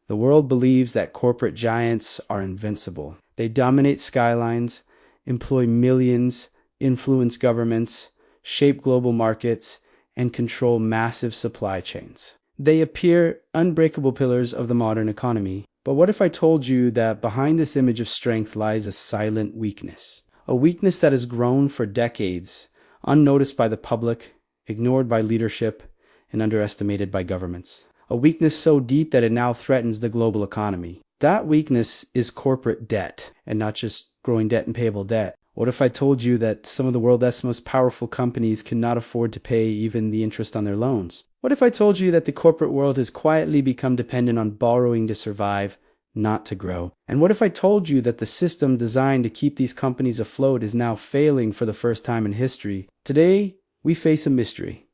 The world believes that corporate giants are invincible. They dominate skylines, employ millions, influence governments, shape global markets, and control massive supply chains. They appear unbreakable pillars of the modern economy. But what if I told you that behind this image of strength lies a silent weakness? A weakness that has grown for decades, unnoticed by the public, ignored by leadership, and underestimated by governments. A weakness so deep that it now threatens the global economy. That weakness is corporate debt, and not just growing debt and payable debt. What if I told you that some of the world's most powerful companies cannot afford to pay even the interest on their loans? What if I told you that the corporate world has quietly become dependent on borrowing to survive, not to grow? And what if I told you that the system designed to keep these companies afloat is now failing for the first time in history? Today, we face a mystery.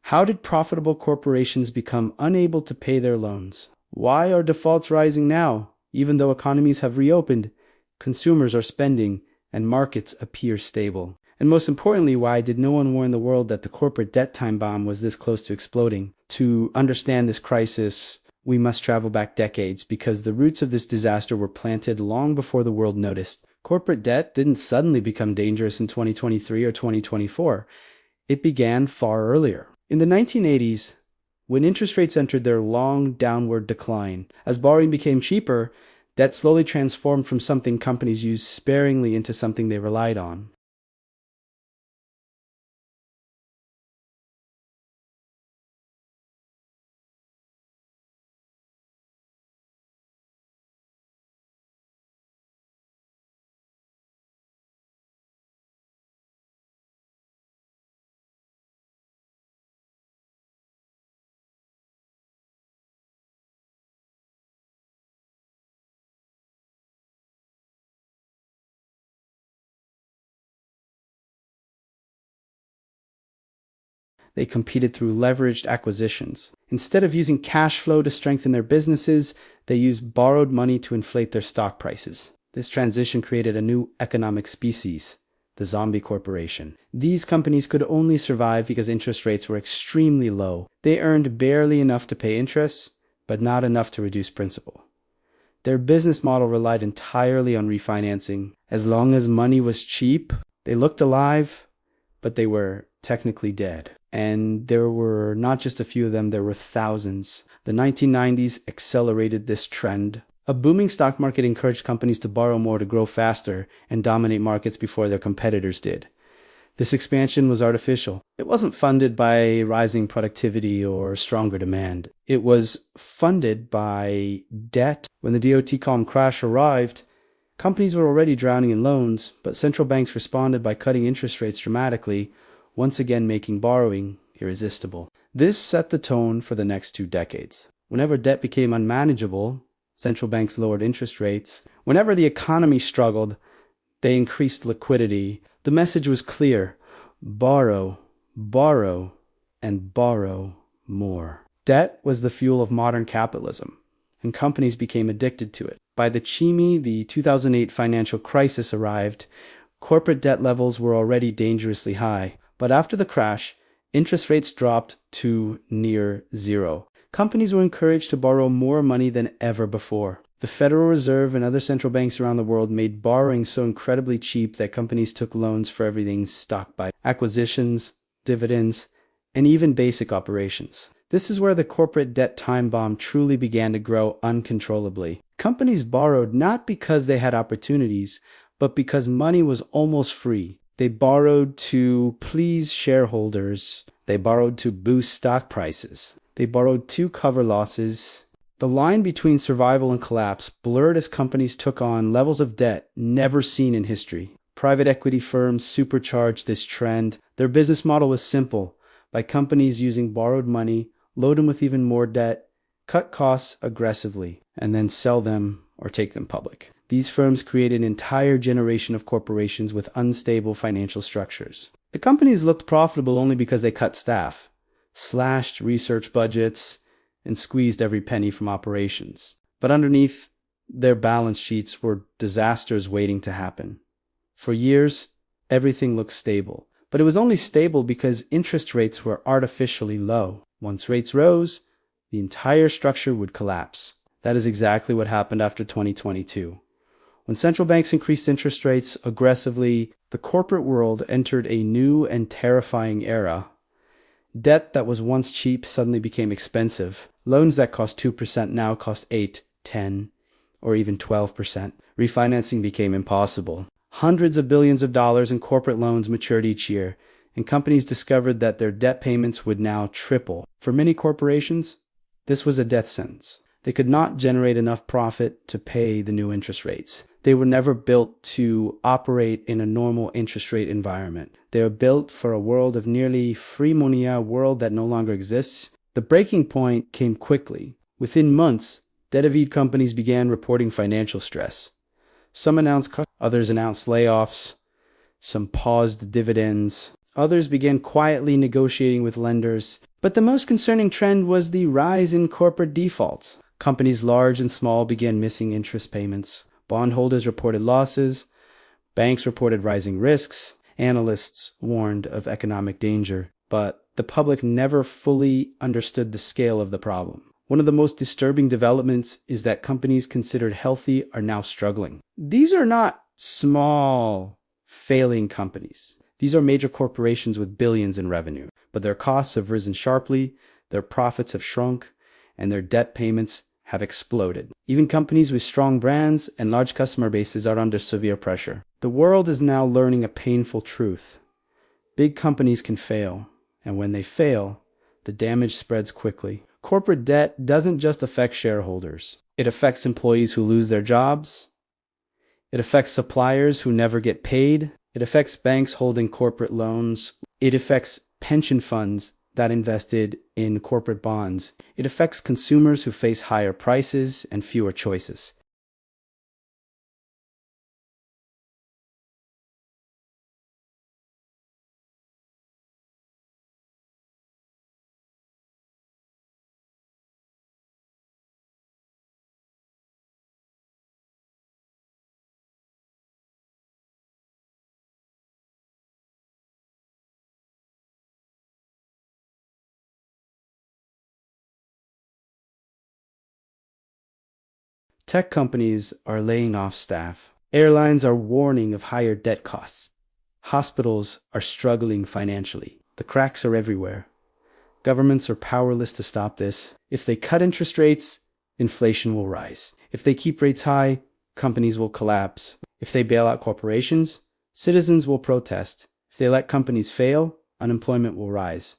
How did profitable corporations become unable to pay their loans? Why are defaults rising now, even though economies have reopened, consumers are spending, and markets appear stable? And most importantly, why did no one warn the world that the corporate debt time bomb was this close to exploding? To understand this crisis, we must travel back decades, because the roots of this disaster were planted long before the world noticed. Corporate debt didn't suddenly become dangerous in 2023 or 2024. It began far earlier. In the 1980s, when interest rates entered their long downward decline, as borrowing became cheaper, debt slowly transformed from something companies used sparingly into something they relied on. They competed through leveraged acquisitions. Instead of using cash flow to strengthen their businesses, they used borrowed money to inflate their stock prices. This transition created a new economic species, the zombie corporation. These companies could only survive because interest rates were extremely low. They earned barely enough to pay interest, but not enough to reduce principal. Their business model relied entirely on refinancing. As long as money was cheap, they looked alive, but they were technically dead. And there were not just a few of them, there were thousands. The 1990s accelerated this trend. A booming stock market encouraged companies to borrow more to grow faster and dominate markets before their competitors did. This expansion was artificial. It wasn't funded by rising productivity or stronger demand. It was funded by debt. When the dot-com crash arrived, companies were already drowning in loans, but central banks responded by cutting interest rates dramatically, once again making borrowing irresistible. This set the tone for the next 2 decades. Whenever debt became unmanageable, central banks lowered interest rates. Whenever the economy struggled, they increased liquidity. The message was clear: borrow, borrow, and borrow more. Debt was the fuel of modern capitalism, and companies became addicted to it. By the the 2008 financial crisis arrived, corporate debt levels were already dangerously high. But after the crash, interest rates dropped to near zero. Companies were encouraged to borrow more money than ever before. The Federal Reserve and other central banks around the world made borrowing so incredibly cheap that companies took loans for everything stock by acquisitions, dividends, and even basic operations. This is where the corporate debt time bomb truly began to grow uncontrollably. Companies borrowed not because they had opportunities, but because money was almost free. They borrowed to please shareholders. They borrowed to boost stock prices. They borrowed to cover losses. The line between survival and collapse blurred as companies took on levels of debt never seen in history. Private equity firms supercharged this trend. Their business model was simple: by companies using borrowed money, load them with even more debt, cut costs aggressively, and then sell them or take them public. These firms created an entire generation of corporations with unstable financial structures. The companies looked profitable only because they cut staff, slashed research budgets, and squeezed every penny from operations. But underneath, their balance sheets were disasters waiting to happen. For years, everything looked stable. But it was only stable because interest rates were artificially low. Once rates rose, the entire structure would collapse. That is exactly what happened after 2022. When central banks increased interest rates aggressively, the corporate world entered a new and terrifying era. Debt that was once cheap suddenly became expensive. Loans that cost 2% now cost 8, 10, or even 12%. Refinancing became impossible. Hundreds of billions of dollars in corporate loans matured each year, and companies discovered that their debt payments would now triple. For many corporations, this was a death sentence. They could not generate enough profit to pay the new interest rates. They were never built to operate in a normal interest rate environment. They were built for a world of nearly free money, a world that no longer exists. The breaking point came quickly. Within months, debt-avid companies began reporting financial stress. Some announced cuts, others announced layoffs, some paused dividends, others began quietly negotiating with lenders. But the most concerning trend was the rise in corporate defaults. Companies large and small began missing interest payments. Bondholders reported losses. Banks reported rising risks. Analysts warned of economic danger. But the public never fully understood the scale of the problem. One of the most disturbing developments is that companies considered healthy are now struggling. These are not small, failing companies. These are major corporations with billions in revenue. But their costs have risen sharply, their profits have shrunk, and their debt payments have exploded. Even companies with strong brands and large customer bases are under severe pressure. The world is now learning a painful truth. Big companies can fail, and when they fail, the damage spreads quickly. Corporate debt doesn't just affect shareholders. It affects employees who lose their jobs. It affects suppliers who never get paid. It affects banks holding corporate loans. It affects pension funds that invested in corporate bonds. It affects consumers who face higher prices and fewer choices. Tech companies are laying off staff. Airlines are warning of higher debt costs. Hospitals are struggling financially. The cracks are everywhere. Governments are powerless to stop this. If they cut interest rates, inflation will rise. If they keep rates high, companies will collapse. If they bail out corporations, citizens will protest. If they let companies fail, unemployment will rise.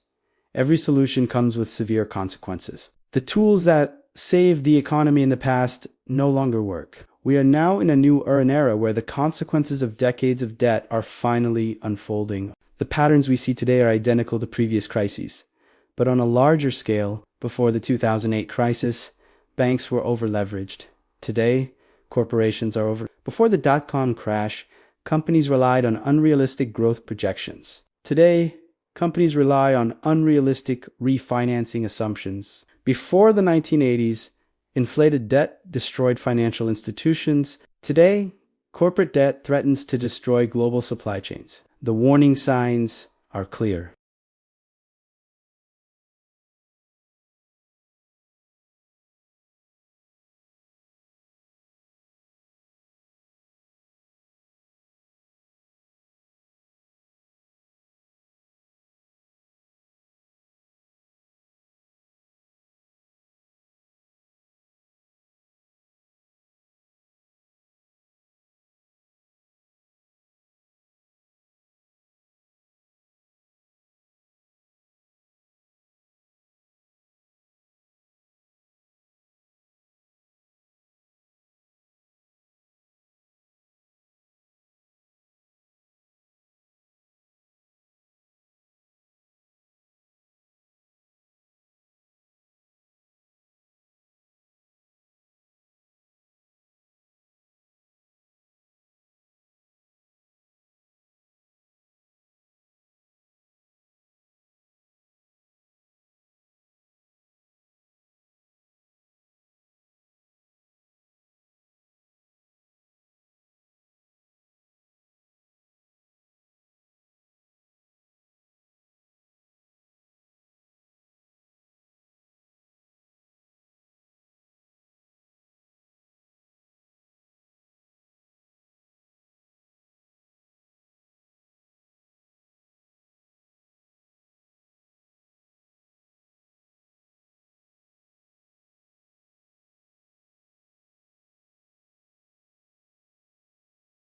Every solution comes with severe consequences. The tools that saved the economy in the past no longer work. We are now in a new era where the consequences of decades of debt are finally unfolding. The patterns we see today are identical to previous crises. But on a larger scale, before the 2008 crisis, banks were over-leveraged. Today, corporations are over. Before the dot-com crash, companies relied on unrealistic growth projections. Today, companies rely on unrealistic refinancing assumptions. Before the 1980s, inflated debt destroyed financial institutions. Today, corporate debt threatens to destroy global supply chains. The warning signs are clear.